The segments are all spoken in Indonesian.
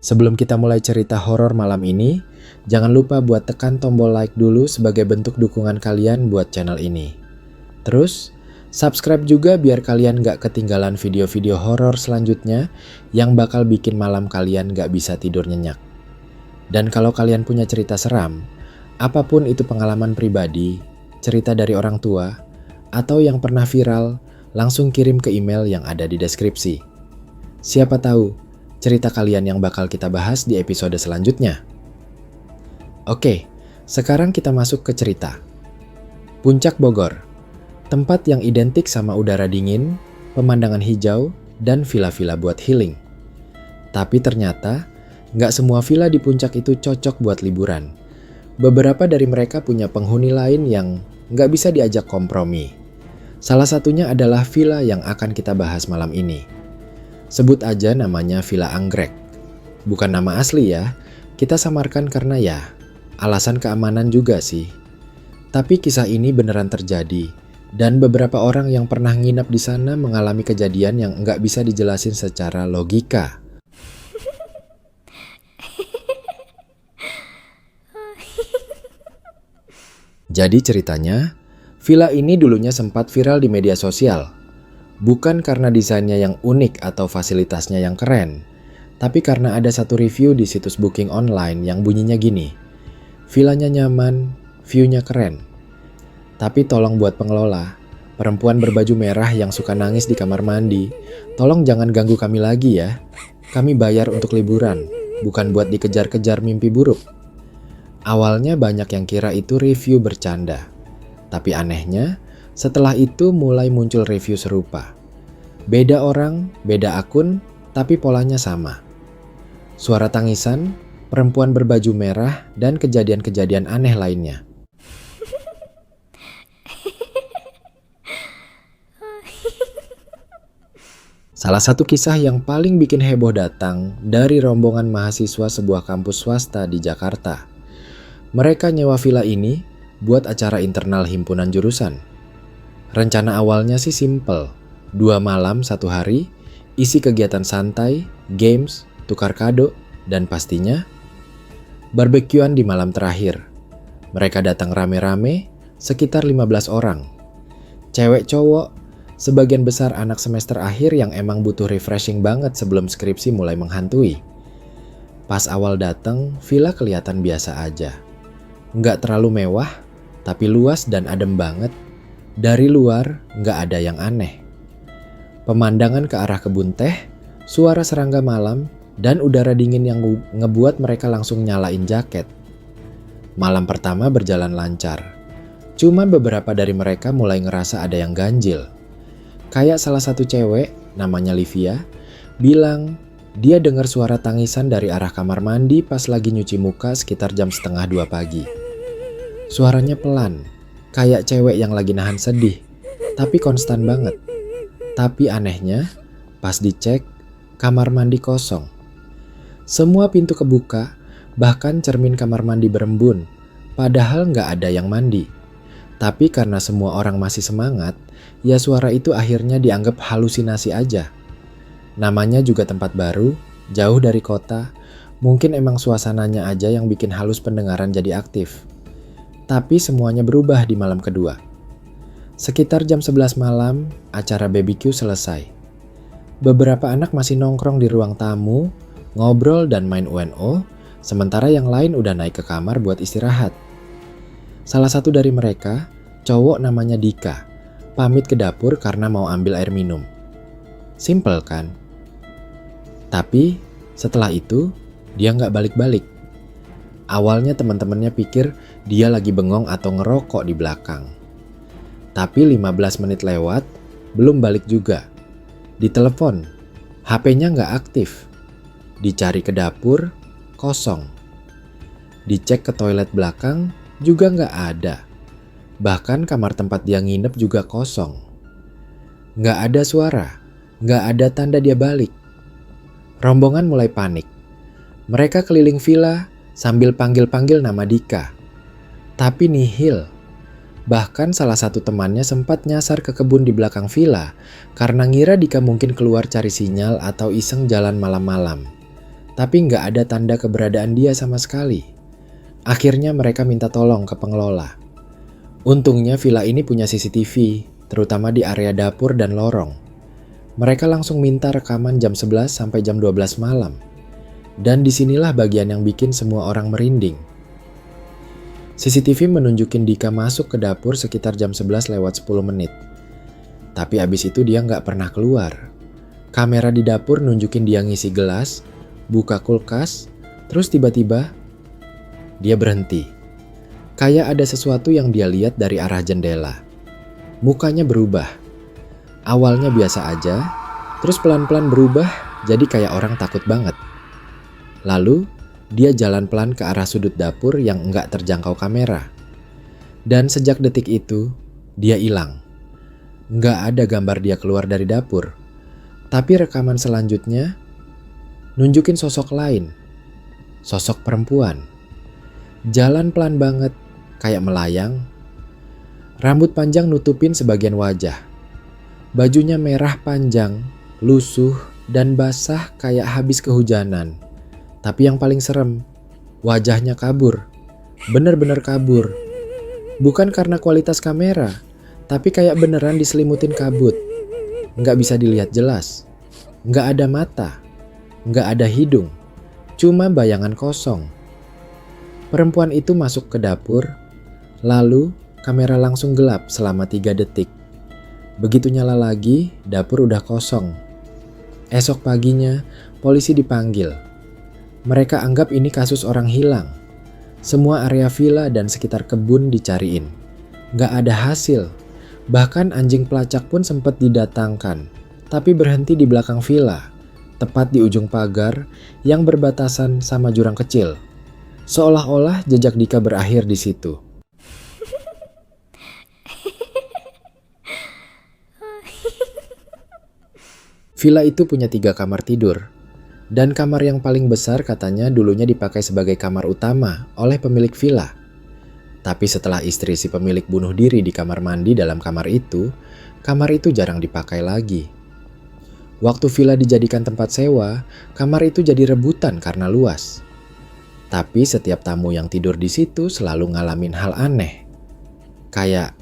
Sebelum kita mulai cerita horor malam ini, jangan lupa buat tekan tombol like dulu sebagai bentuk dukungan kalian buat channel ini. Terus, subscribe juga biar kalian gak ketinggalan video-video horor selanjutnya yang bakal bikin malam kalian gak bisa tidur nyenyak. Dan kalau kalian punya cerita seram, apapun itu pengalaman pribadi, cerita dari orang tua, atau yang pernah viral, langsung kirim ke email yang ada di deskripsi. Siapa tahu, cerita kalian yang bakal kita bahas di episode selanjutnya. Oke, sekarang kita masuk ke cerita. Puncak Bogor, tempat yang identik sama udara dingin, pemandangan hijau, dan villa-villa buat healing. Tapi ternyata, nggak semua villa di puncak itu cocok buat liburan. Beberapa dari mereka punya penghuni lain yang nggak bisa diajak kompromi. Salah satunya adalah villa yang akan kita bahas malam ini. Sebut aja namanya Villa Anggrek. Bukan nama asli ya, kita samarkan karena ya, alasan keamanan juga sih. Tapi kisah ini beneran terjadi, dan beberapa orang yang pernah nginap di sana mengalami kejadian yang nggak bisa dijelasin secara logika. Jadi ceritanya, villa ini dulunya sempat viral di media sosial. Bukan karena desainnya yang unik atau fasilitasnya yang keren, tapi karena ada satu review di situs booking online yang bunyinya gini. Villanya nyaman, view-nya keren. Tapi tolong buat pengelola, perempuan berbaju merah yang suka nangis di kamar mandi, tolong jangan ganggu kami lagi ya. Kami bayar untuk liburan, bukan buat dikejar-kejar mimpi buruk. Awalnya banyak yang kira itu review bercanda. Tapi anehnya, setelah itu mulai muncul review serupa. Beda orang, beda akun, tapi polanya sama. Suara tangisan, perempuan berbaju merah, dan kejadian-kejadian aneh lainnya. Salah satu kisah yang paling bikin heboh datang dari rombongan mahasiswa sebuah kampus swasta di Jakarta. Mereka nyewa villa ini buat acara internal himpunan jurusan. Rencana awalnya sih simple, 2 malam 1 hari, isi kegiatan santai, games, tukar kado, dan pastinya barbekyuan di malam terakhir. Mereka datang rame-rame, sekitar 15 orang. Cewek cowok, sebagian besar anak semester akhir yang emang butuh refreshing banget sebelum skripsi mulai menghantui. Pas awal datang, villa kelihatan biasa aja. Nggak terlalu mewah, tapi luas dan adem banget. Dari luar, nggak ada yang aneh. Pemandangan ke arah kebun teh, suara serangga malam, dan udara dingin yang ngebuat mereka langsung nyalain jaket. Malam pertama berjalan lancar. Cuma beberapa dari mereka mulai ngerasa ada yang ganjil. Kayak salah satu cewek, namanya Livia, bilang dia dengar suara tangisan dari arah kamar mandi pas lagi nyuci muka sekitar jam 1:30 pagi. Suaranya pelan, kayak cewek yang lagi nahan sedih, tapi konstan banget. Tapi anehnya, pas dicek, kamar mandi kosong. Semua pintu kebuka, bahkan cermin kamar mandi berembun, padahal nggak ada yang mandi. Tapi karena semua orang masih semangat, ya suara itu akhirnya dianggap halusinasi aja. Namanya juga tempat baru, jauh dari kota, mungkin emang suasananya aja yang bikin halus pendengaran jadi aktif. Tapi semuanya berubah di malam kedua. Sekitar jam 11 malam, acara BBQ selesai. Beberapa anak masih nongkrong di ruang tamu, ngobrol dan main UNO, sementara yang lain udah naik ke kamar buat istirahat. Salah satu dari mereka, cowok namanya Dika, pamit ke dapur karena mau ambil air minum. Simple kan? Tapi setelah itu, dia nggak balik-balik. Awalnya teman-temannya pikir dia lagi bengong atau ngerokok di belakang. Tapi 15 menit lewat, belum balik juga. Ditelepon, HP-nya nggak aktif. Dicari ke dapur, kosong. Dicek ke toilet belakang, juga nggak ada. Bahkan kamar tempat dia nginep juga kosong. Nggak ada suara, nggak ada tanda dia balik. Rombongan mulai panik. Mereka keliling villa sambil panggil-panggil nama Dika. Tapi nihil. Bahkan salah satu temannya sempat nyasar ke kebun di belakang villa karena ngira Dika mungkin keluar cari sinyal atau iseng jalan malam-malam. tapi nggak ada tanda keberadaan dia sama sekali. Akhirnya mereka minta tolong ke pengelola. Untungnya villa ini punya CCTV, terutama di area dapur dan lorong. Mereka langsung minta rekaman jam 11 sampai jam 12 malam. Dan disinilah bagian yang bikin semua orang merinding. CCTV menunjukin Dika masuk ke dapur sekitar jam 11 lewat 10 menit. Tapi abis itu dia nggak pernah keluar. Kamera di dapur nunjukin dia ngisi gelas, buka kulkas, terus tiba-tiba dia berhenti. Kayak ada sesuatu yang dia lihat dari arah jendela. Mukanya berubah. Awalnya biasa aja, terus pelan-pelan berubah jadi kayak orang takut banget. Lalu, dia jalan pelan ke arah sudut dapur yang enggak terjangkau kamera. Dan sejak detik itu, dia hilang. Nggak ada gambar dia keluar dari dapur. Tapi rekaman selanjutnya nunjukin sosok lain. Sosok perempuan. Jalan pelan banget, kayak melayang. Rambut panjang nutupin sebagian wajah. Bajunya merah panjang, lusuh, dan basah kayak habis kehujanan. Tapi yang paling serem, wajahnya kabur. Bener-bener kabur. Bukan karena kualitas kamera, tapi kayak beneran diselimutin kabut. Nggak bisa dilihat jelas. Nggak ada mata. Nggak ada hidung. Cuma bayangan kosong. Perempuan itu masuk ke dapur, lalu kamera langsung gelap selama 3 detik. Begitu nyala lagi, dapur udah kosong. Esok paginya, polisi dipanggil. Mereka anggap ini kasus orang hilang. Semua area villa dan sekitar kebun dicariin. Nggak ada hasil. Bahkan anjing pelacak pun sempat didatangkan, tapi berhenti di belakang villa, tepat di ujung pagar yang berbatasan sama jurang kecil. Seolah-olah jejak Dika berakhir di situ. Villa itu punya 3 kamar tidur. Dan kamar yang paling besar katanya dulunya dipakai sebagai kamar utama oleh pemilik villa. Tapi setelah istri si pemilik bunuh diri di kamar mandi dalam kamar itu jarang dipakai lagi. Waktu villa dijadikan tempat sewa, kamar itu jadi rebutan karena luas. Tapi setiap tamu yang tidur di situ selalu ngalamin hal aneh. Kayak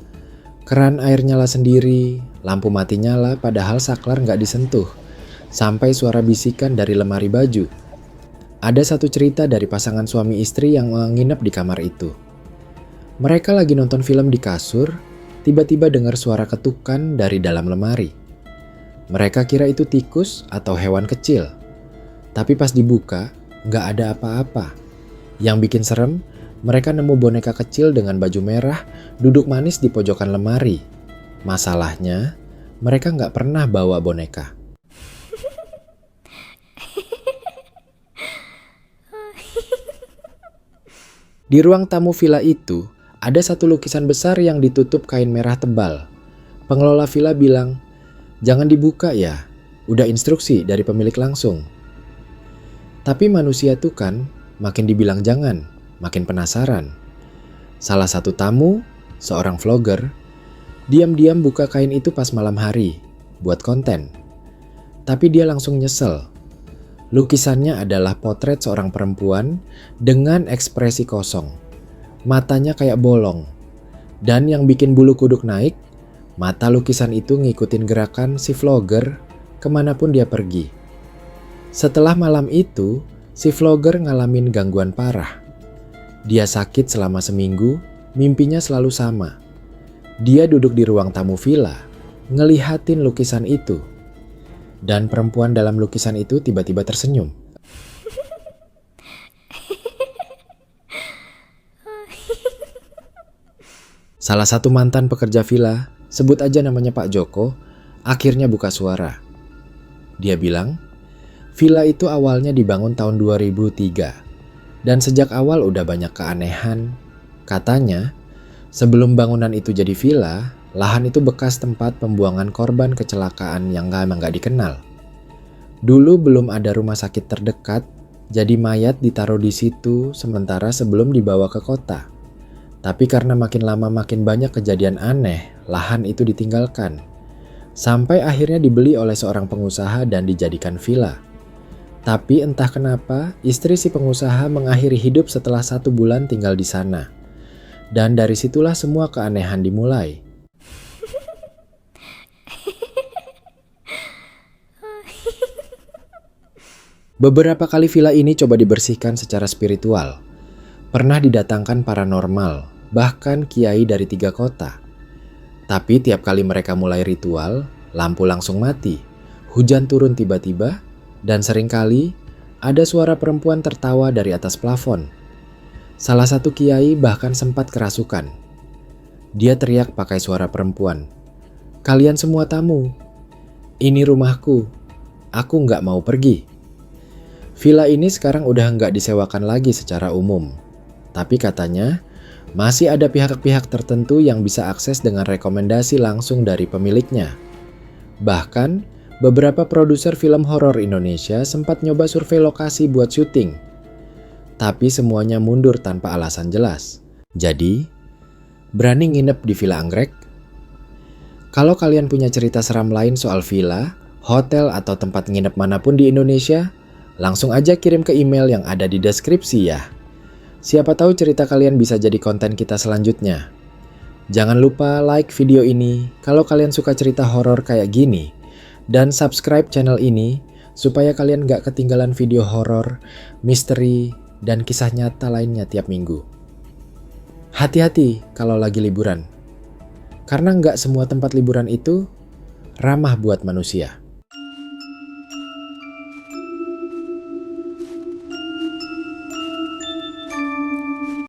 keran air nyala sendiri, lampu mati nyala padahal saklar nggak disentuh. Sampai suara bisikan dari lemari baju. Ada satu cerita dari pasangan suami istri yang nginep di kamar itu. Mereka lagi nonton film di kasur, tiba-tiba dengar suara ketukan dari dalam lemari. Mereka kira itu tikus atau hewan kecil. Tapi pas dibuka, nggak ada apa-apa. Yang bikin serem, mereka nemu boneka kecil dengan baju merah duduk manis di pojokan lemari. Masalahnya, mereka nggak pernah bawa boneka. Di ruang tamu villa itu, ada satu lukisan besar yang ditutup kain merah tebal. Pengelola villa bilang, "Jangan dibuka ya, udah instruksi dari pemilik langsung." Tapi manusia tuh kan, makin dibilang jangan, makin penasaran. Salah satu tamu, seorang vlogger, diam-diam buka kain itu pas malam hari, buat konten. Tapi dia langsung nyesel. Lukisannya adalah potret seorang perempuan dengan ekspresi kosong. Matanya kayak bolong. Dan yang bikin bulu kuduk naik, mata lukisan itu ngikutin gerakan si vlogger kemanapun dia pergi. Setelah malam itu, si vlogger ngalamin gangguan parah. Dia sakit selama seminggu, mimpinya selalu sama. Dia duduk di ruang tamu villa, ngelihatin lukisan itu. Dan perempuan dalam lukisan itu tiba-tiba tersenyum. Salah satu mantan pekerja villa, sebut aja namanya Pak Joko, akhirnya buka suara. Dia bilang, villa itu awalnya dibangun tahun 2003. Dan sejak awal udah banyak keanehan. Katanya, sebelum bangunan itu jadi villa, lahan itu bekas tempat pembuangan korban kecelakaan yang emang gak dikenal. Dulu belum ada rumah sakit terdekat, jadi mayat ditaruh di situ sementara sebelum dibawa ke kota. Tapi karena makin lama makin banyak kejadian aneh, lahan itu ditinggalkan. Sampai akhirnya dibeli oleh seorang pengusaha dan dijadikan villa. Tapi entah kenapa, istri si pengusaha mengakhiri hidup setelah 1 bulan tinggal di sana. Dan dari situlah semua keanehan dimulai. Beberapa kali villa ini coba dibersihkan secara spiritual. Pernah didatangkan paranormal, bahkan kiai dari 3 kota. Tapi tiap kali mereka mulai ritual, lampu langsung mati, hujan turun tiba-tiba, dan seringkali ada suara perempuan tertawa dari atas plafon. Salah satu kiai bahkan sempat kerasukan. Dia teriak pakai suara perempuan, "Kalian semua tamu, ini rumahku, aku nggak mau pergi." Villa ini sekarang udah nggak disewakan lagi secara umum. Tapi katanya, masih ada pihak-pihak tertentu yang bisa akses dengan rekomendasi langsung dari pemiliknya. Bahkan, beberapa produser film horor Indonesia sempat nyoba survei lokasi buat syuting. Tapi semuanya mundur tanpa alasan jelas. Jadi, berani nginep di Villa Anggrek? Kalau kalian punya cerita seram lain soal villa, hotel, atau tempat nginep manapun di Indonesia, langsung aja kirim ke email yang ada di deskripsi ya. Siapa tahu cerita kalian bisa jadi konten kita selanjutnya. Jangan lupa like video ini kalau kalian suka cerita horor kayak gini. Dan subscribe channel ini supaya kalian gak ketinggalan video horor, misteri, dan kisah nyata lainnya tiap minggu. Hati-hati kalau lagi liburan. Karena gak semua tempat liburan itu ramah buat manusia.